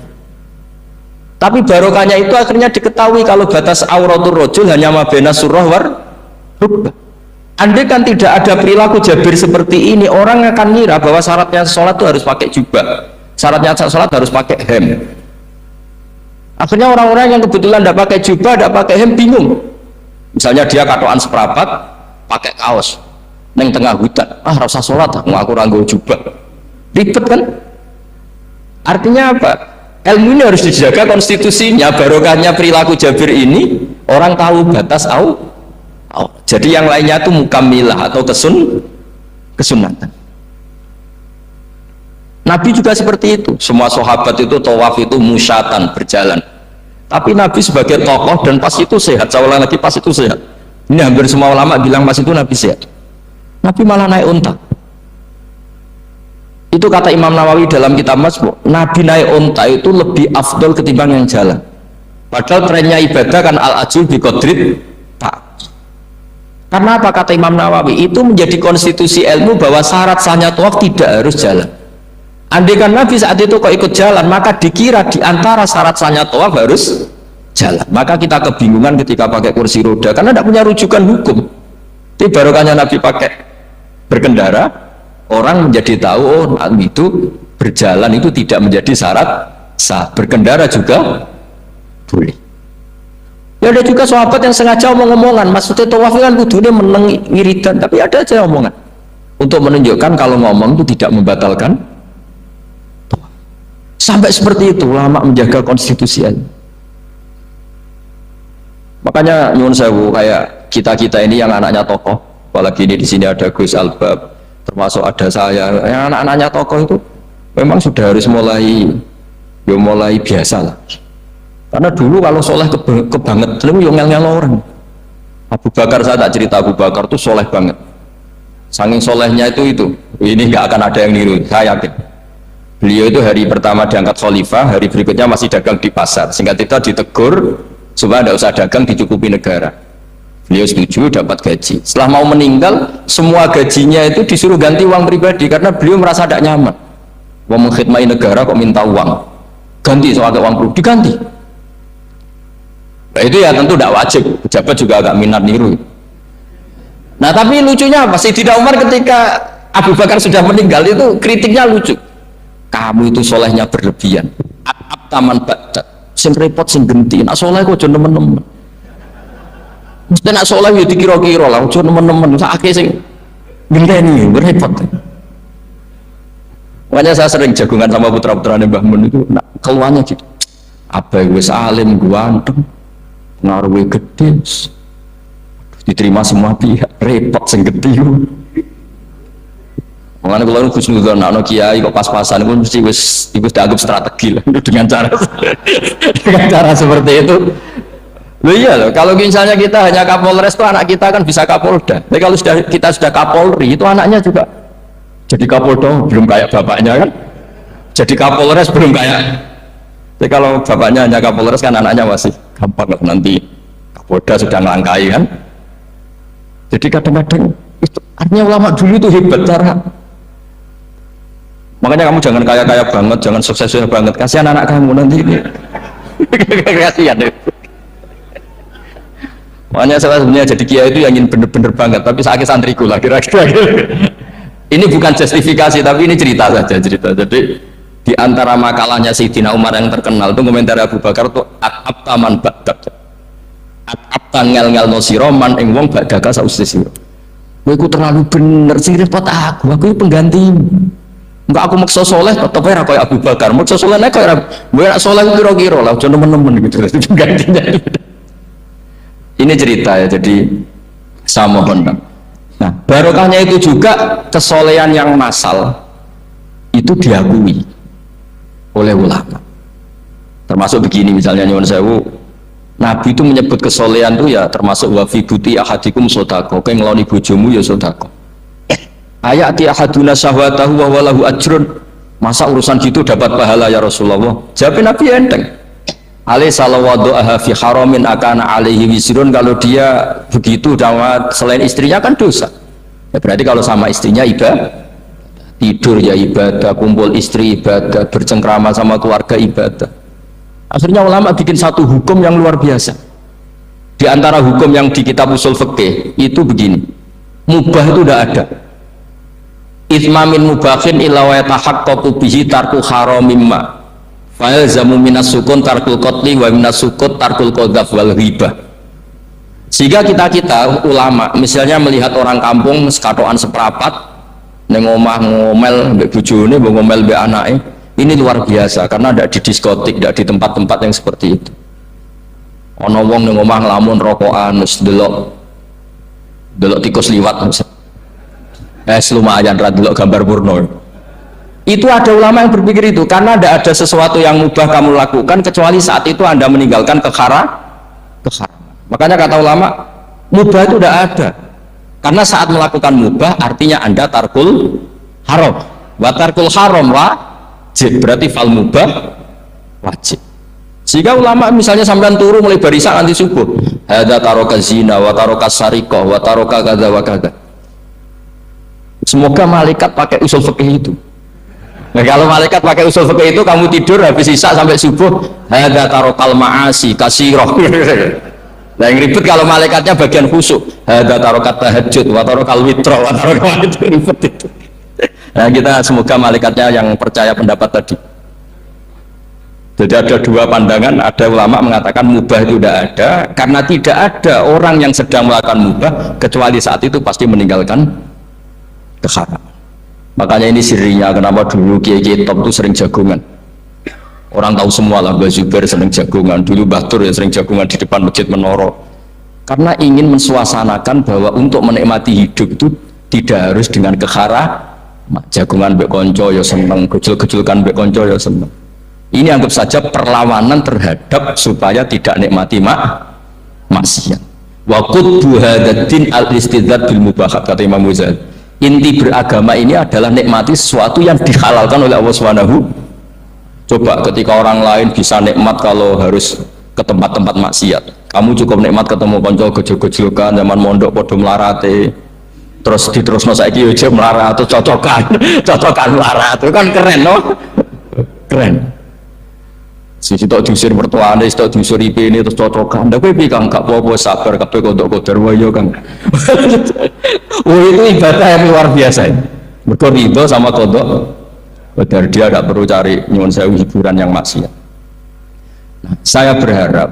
Speaker 1: Tapi barokahnya itu akhirnya diketahui kalau batas auratul rajul hanya ma baina surah war rukbah. Andai kan tidak ada perilaku Jabir seperti ini, orang akan ngira bahwa syaratnya sholat itu harus pakai jubah, syaratnya sholat harus pakai hem. Akhirnya orang-orang yang kebetulan tidak pakai jubah, tidak pakai hem, bingung. Misalnya dia katoan seperapat pakai kaos neng tengah hutan, rasa sholat aku ranggo jubah, ribet kan. Artinya apa? Ilmu ini harus dijaga konstitusinya. Barokahnya perilaku Jabir ini orang tahu batas jadi yang lainnya itu mukamilah atau kesunatan. Nabi juga seperti itu. Semua sahabat itu tawaf itu musyatan, berjalan. Tapi Nabi sebagai tokoh dan pas itu sehat. Saya ulang lagi, pas itu sehat. Ini hampir semua ulama bilang pas itu Nabi sehat. Nabi malah naik unta. Itu kata Imam Nawawi dalam kitab Masbu', Nabi naik unta itu lebih afdol ketimbang yang jalan. Padahal trennya ibadah kan al-ajul bi qadrit tak. Karena apa kata Imam Nawawi? Itu menjadi konstitusi ilmu bahwa syarat sahnya tawaf tidak harus jalan. Andai kan Nabi saat itu kok ikut jalan, maka dikira di antara syarat sahnya tawaf harus jalan. Maka kita kebingungan ketika pakai kursi roda karena tidak punya rujukan hukum. Tapi barokahnya Nabi pakai berkendara, orang menjadi tahu itu berjalan itu tidak menjadi syarat sah. Berkendara juga boleh. Ya ada juga sahabat yang sengaja omong-omongan, maksudnya tawaf kan kudune meneng wiridan, tapi ada aja omongan untuk menunjukkan kalau ngomong itu tidak membatalkan tawaf. Sampai seperti itu ulama menjaga konstitusi. Makanya nyuwun sewu kayak kita ini yang anaknya tokoh, apalagi ini di sini ada Gus Albab, termasuk ada saya, yang anak-anaknya tokoh itu memang sudah harus mulai biasa lah. Karena dulu kalau soleh kebanget, lu yang ngel orang. Abu Bakar, saya tak cerita Abu Bakar tuh soleh banget. Saking solehnya itu ini nggak akan ada yang niru, saya yakin. Beliau itu hari pertama diangkat khalifah, hari berikutnya masih dagang di pasar. Singkat kita ditegur supaya tidak usah dagang, dicukupi negara. Beliau setuju, dapat gaji. Setelah mau meninggal, semua gajinya itu disuruh ganti uang pribadi karena beliau merasa tidak nyaman. Mau mengkhidmati negara kok minta uang, ganti soal uang pribadi diganti. Nah itu ya tentu tidak wajib, pejabat juga agak minat niru. Nah tapi lucunya apa? Sayyidina Umar ketika Abu Bakar sudah meninggal itu kritiknya lucu. Kamu itu solehnya berlebihan. Taman badat, sing repot sing genti. Nak soleh kok aja nemen-nemen. Mesti nak soleh ya dikira-kira lah, aja nemen-nemen. Sakake sing genteni repot. Makanya saya sering jagungan sama putra-putrane Mbah Mun itu, nak keluarnya gitu. Apa wis alim ganteng. Ngaruhi gede diterima semua pihak, repot sing gede. Mengenai kalau Gus Nuzul nak kiai kok pas-pasan itu mesti wis dianggap strategi lah dengan cara seperti itu. Loh iya loh, kalau misalnya kita hanya Kapolres itu anak kita kan bisa Kapolda. Tapi kalau kita sudah Kapolri itu anaknya juga jadi Kapolda, belum kayak bapaknya kan. Jadi Kapolres belum kayak. Tapi kalau bapaknya hanya Kapolres kan anaknya masih gampang lah, nanti Kapolda sudah ngelangkai kan. Jadi kadang-kadang itu artinya ulama dulu itu hebat cara. Makanya kamu jangan kaya-kaya banget, jangan sukses banget, kasihan anak kamu nanti ini. Kasihan deh. Makanya saya sebenarnya jadi kiai itu yang ingin bener-bener banget, tapi sakit santriku lah kira-kira. Ini bukan justifikasi, tapi ini cerita saja, cerita. Jadi di antara makalahnya Sayyidina Umar yang terkenal itu komentar Abu Bakar itu at-abtaman ba'dak. At-abtan ngel-ngel no siroman ing wong ba'daka sausis siro. Kowe terlalu bener sing repot aku itu pengganti. Enggak aku maksa soleh tetep ora koyo Abu Bakar. Maksa soleh nek koyo kowe nek soleh kira-kira lah aja nemen-nemen gitu. Itu gantinya. Ini cerita ya, jadi saya mohon. Nah, barokahnya itu juga kesolehan yang massal itu diakui oleh ulama. Termasuk begini misalnya nyuwun sewu, Nabi itu menyebut kesolehan itu ya termasuk wa fi buti ahadikum sodako, kowe ngeloni bojomu ya sodako. Ayati ahaduna syahwatahu wa walahu ajrun, Masa urusan gitu dapat pahala ya Rasulullah? Jawab Nabi enteng. Alaysa lawaddu'aha fi haramin akana alaihi wisrun, kalau dia begitu selain istrinya kan dosa. Ya berarti kalau sama istrinya ibadah, tidur ya ibadah, kumpul istri ibadah, bercengkrama sama keluarga ibadah. Akhirnya ulama bikin satu hukum yang luar biasa. Di antara hukum yang di kitab usul fikih itu begini, mubah itu tidak ada. Ithmamin mubahin illa wa yatahaqqaqu bihi tarku haramimma fa'al zamu minas sukun tarkul qatli wa minas sukut tarkul qadhaf wal ghibah. Sehingga kita ulama misalnya melihat orang kampung sekatoan seperapat neng omah ngomel mbek bojone, ngomel mbek anake, ini luar biasa karena tidak di diskotik, tidak di tempat-tempat yang seperti itu. Ana wong neng omah nglamun rokokan wis delok tikus liwat lumayan ra delok gambar porno. Itu ada ulama yang berpikir itu karena tidak ada sesuatu yang mubah kamu lakukan kecuali saat itu Anda meninggalkan keharaman. Makanya kata ulama mubah itu tidak ada karena saat melakukan mubah artinya Anda tarkul haram. Wa tarkul haram wajib, berarti fal mubah wajib. Sehingga ulama misalnya sampean turu mulai barisan nanti subuh, hadza taraka zina wa taraka sariqah wa taraka kadza wa kadza. Semoga malaikat pakai usul fikih itu. Nah, kalau malaikat pakai usul fikih itu kamu tidur habis isya sampai subuh, hadza tarakal ma'asi kasirah. Nah, yang ribet kalau malaikatnya bagian khusyuk, hadza tarakat tahajud wa tarakal witra wa tarakal itu ribet itu. Nah, kita semoga malaikatnya yang percaya pendapat tadi. Jadi ada dua pandangan, ada ulama mengatakan mubah itu tidak ada karena tidak ada orang yang sedang melakukan mubah kecuali saat itu pasti meninggalkan keharaman. Makanya ini sirinya kenapa dulu kiai-kiai top itu sering jagungan. Orang tahu semua lah, Mbah Zubair sering jagungan, dulu Mbah Tur ya sering jagungan di depan Masjid Menoro. Karena ingin mensuasanakan bahwa untuk menikmati hidup itu tidak harus dengan keharaman. Jagungan mbek konco ya seneng, gejul-gejulkan mbek konco ya seneng. Ini anggap saja perlawanan terhadap supaya tidak nikmati maksiat. Wa qutbu hadzal al-istidzad bil mubahat, kata Imam Ghazali. Inti beragama ini adalah nikmati sesuatu yang dihalalkan oleh Allah Subhanahu. Coba ketika orang lain bisa nikmat kalau harus ke tempat-tempat maksiat, kamu cukup nikmat ketemu konco gejol-gejolkan zaman mondok podo melarate, terus diterusno saiki yo melarat atau cocokan melarat itu kan keren no? Keren. Sisi tok diusir mertuane, tok diusir ini terus cocokan. Ndak kowe piye Kang, gak apa-apa sabar kabeh kodok-kodok wae Kang. Oh itu ibadah yang luar biasa. Mergo ridho sama kodok. Padahal dia tidak perlu cari nyuwun sewu hiburan yang maksiat. Nah, saya berharap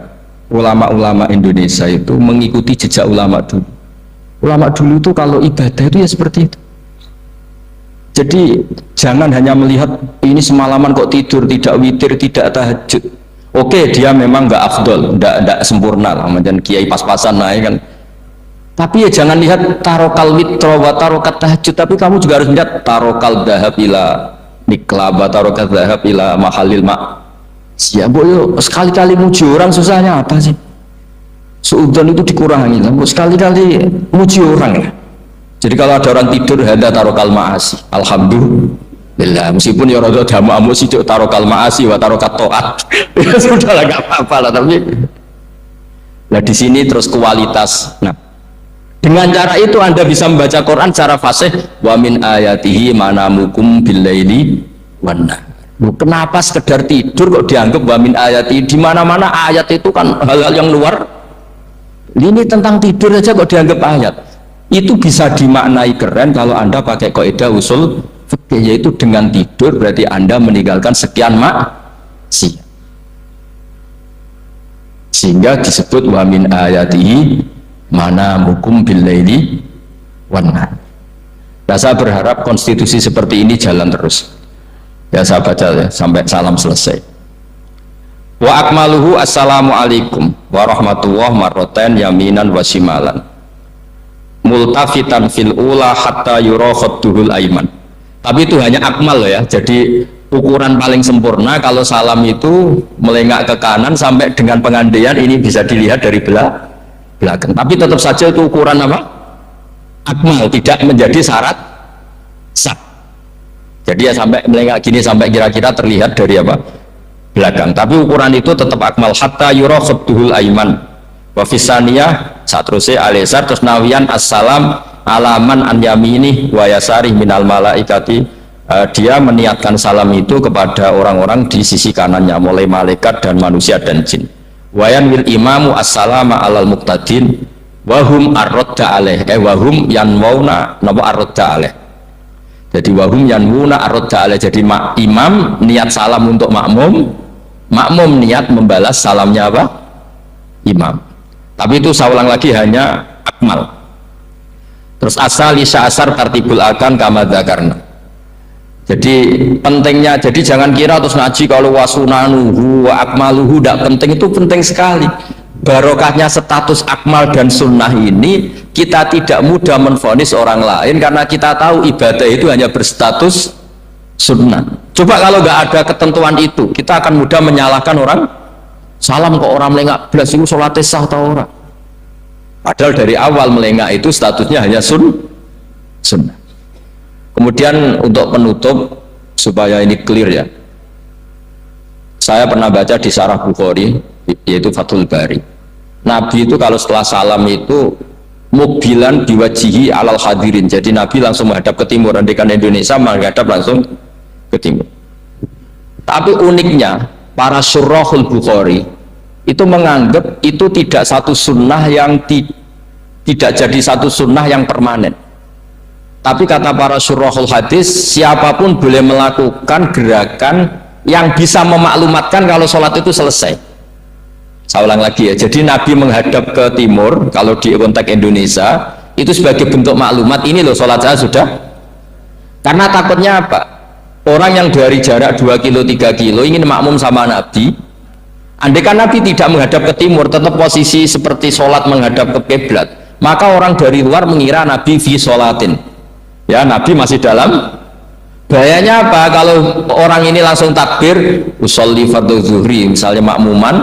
Speaker 1: ulama-ulama Indonesia itu mengikuti jejak ulama dulu. Ulama dulu itu kalau ibadah itu ya seperti itu. Jadi jangan hanya melihat ini semalaman kok tidur, tidak witir, tidak tahajud. Oke, dia memang nggak afdol, nggak sempurna lah, macam kiai pas-pasan naik kan. Tapi ya jangan lihat tarokal witro wa tarokat tahajud, tapi kamu juga harus lihat tarokal dahab ila niklaba, tarokat dahab ila mahalil mak. Siap boyo, sekali-kali muji orang susahnya apa sih? Suudzon itu dikurangi lah, sekali-kali muji orang ya. Jadi kalau ada orang tidur hadza tarokal ma'asi, alhamdulillah, meskipun ya rada damu sih tarokal ma'asi wa tarokat to'at. Ya sudah lah, gak apa-apa lah, tapi nah di sini terus kualitas. Nah, dengan cara itu Anda bisa membaca Quran secara fasih, wa min ayatihi manamukum billaili wan nahar. Kenapa sekedar tidur kok dianggap wa min ayatihi? Di mana-mana ayat itu kan hal-hal yang luar. Ini tentang tidur aja kok dianggap ayat. Itu bisa dimaknai keren kalau Anda pakai kaidah usul fikih, yaitu dengan tidur berarti Anda meninggalkan sekian maksiat. Sehingga disebut wa min ayatihi manamukum billaili wan nahar. Nah, saya berharap konstitusi seperti ini jalan terus. Ya saya baca ya sampai salam selesai. Wa akmaluhu assalamualaikum warahmatullahi marroten yaminan wa shimalan multafitan fil ula hatta yura khadduhul aiman. Tapi itu hanya akmal ya, jadi ukuran paling sempurna kalau salam itu melengak ke kanan sampai dengan pengandaian ini bisa dilihat dari belakang. Tapi tetap saja itu ukuran apa? Akmal, tidak menjadi syarat sah. Jadi ya sampai melengak gini sampai kira-kira terlihat dari apa? Belakang. Tapi ukuran itu tetap akmal hatta yura khabduhul aiman. Wa fisaniyah satruse alisar terus nawian assalam alaman an yamini wa yasari minal malaikati. Dia meniatkan salam itu kepada orang-orang di sisi kanannya mulai malaikat dan manusia dan jin. Wayan wil imamu assalama alal muqtadin wahum arrodda alaih wahum yanwauna napa arrodda alaih. Jadi wahum yanwuna arrodda alaih. Jadi imam niat salam untuk makmum, makmum niat membalas salamnya apa? Imam. Tapi itu saya ulang lagi hanya akmal. Terus asal isya asar tartibul akan kama dzakarna. Jadi pentingnya, jadi jangan kira terus ngaji kalau wasunanuhu wa akmaluhu tidak penting, itu penting sekali. Barokahnya status akmal dan sunnah ini kita tidak mudah menvonis orang lain karena kita tahu ibadah itu hanya berstatus sunnah. Coba kalau nggak ada ketentuan itu, kita akan mudah menyalahkan orang. Salam ke orang melengak belas itu sholatnya sah atau orang? Padahal dari awal melengak itu statusnya hanya sunnah. Kemudian untuk penutup supaya ini clear ya, saya pernah baca di Syarah Bukhari yaitu Fathul Bari, Nabi itu kalau setelah salam itu mubilan diwajihi alal hadirin, jadi Nabi langsung menghadap ke timur. Andikan Indonesia menghadap langsung ke timur. Tapi uniknya para syurahul Bukhari itu menganggap itu tidak satu sunnah yang tidak jadi satu sunnah yang permanen. Tapi kata para syurahul hadis, siapapun boleh melakukan gerakan yang bisa memaklumatkan kalau sholat itu selesai. Saya ulang lagi ya, jadi Nabi menghadap ke timur kalau di konteks Indonesia itu sebagai bentuk maklumat, ini loh sholat saya sudah. Karena takutnya apa? Orang yang dari jarak 2 kilo 3 kilo ingin makmum sama Nabi, andai kan Nabi tidak menghadap ke timur, tetap posisi seperti sholat menghadap ke kiblat, maka orang dari luar mengira Nabi fi sholatin. Ya, Nabi masih dalam. Bahayanya apa? Kalau orang ini langsung takbir usolli fardhu zuhri misalnya makmuman,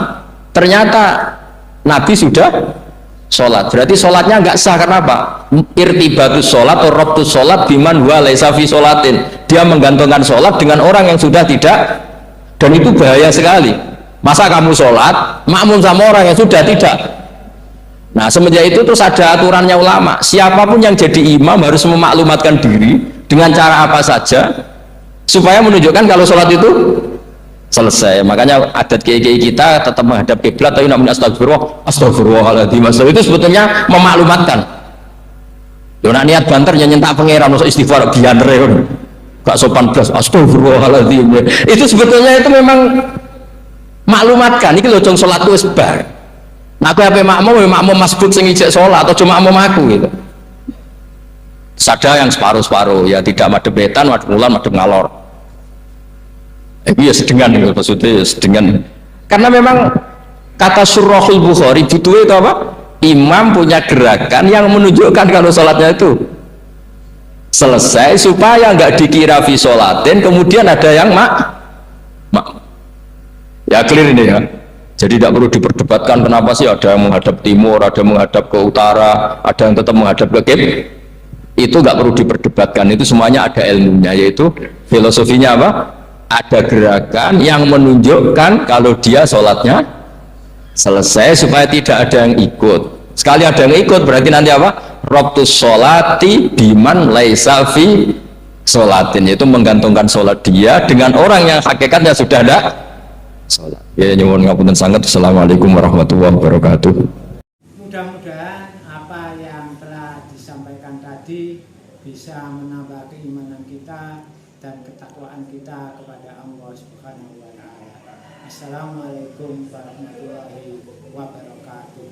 Speaker 1: ternyata Nabi sudah sholat, berarti sholatnya nggak sah. Karena apa? Irtibatus sholat atau robtus sholat biman wa laisa fi sholatin. Dia menggantungkan sholat dengan orang yang sudah tidak, dan itu bahaya sekali. Masa kamu sholat makmum sama orang yang sudah tidak? Nah, semenjak itu terus ada aturannya ulama, siapapun yang jadi imam harus memaklumatkan diri dengan cara apa saja supaya menunjukkan kalau sholat itu selesai. Makanya adat kiai-kiai kita tetap menghadap kiblat tapi namanya astagfirullahaladzim, itu sebetulnya memaklumatkan. Yona niat banter nyentak pangeran masuk istighfar bianre gak sopan belas astagfirullahaladzim, itu sebetulnya itu memang maklumatkan ini loh jong sholat itu sebar. Nah, aku apa makmum masbuk sing ijek sholat atau cuma makmum aku gitu. Ada yang separuh-separuh ya, tidak madep wetan, madep mulan, madep ngalor. Ya sedengan gitu, maksudnya sedengan. Karena memang kata Syurahul Bukhari butuh itu apa? Imam punya gerakan yang menunjukkan kalau sholatnya itu selesai supaya nggak dikira fi sholatin kemudian ada yang ya clear ini ya. Jadi tidak perlu diperdebatkan kenapa sih ada yang menghadap timur, ada yang menghadap ke utara, ada yang tetap menghadap ke kiblat. Itu nggak perlu diperdebatkan, itu semuanya ada ilmunya, yaitu filosofinya apa? Ada gerakan yang menunjukkan kalau dia sholatnya selesai supaya tidak ada yang ikut. Sekali ada yang ikut berarti nanti apa? Robtus sholati biman laisa fi sholatin, yaitu menggantungkan sholat dia dengan orang yang hakikatnya sudah ada sholat. Ya, nyuwun ngapunten sangat. Assalamualaikum warahmatullahi wabarakatuh.
Speaker 2: Mudah-mudahan apa yang telah disampaikan tadi bisa menambah keimanan kita dan ketakwaan kita kepada Allah Subhanahu wa taala. Assalamualaikum warahmatullahi wabarakatuh.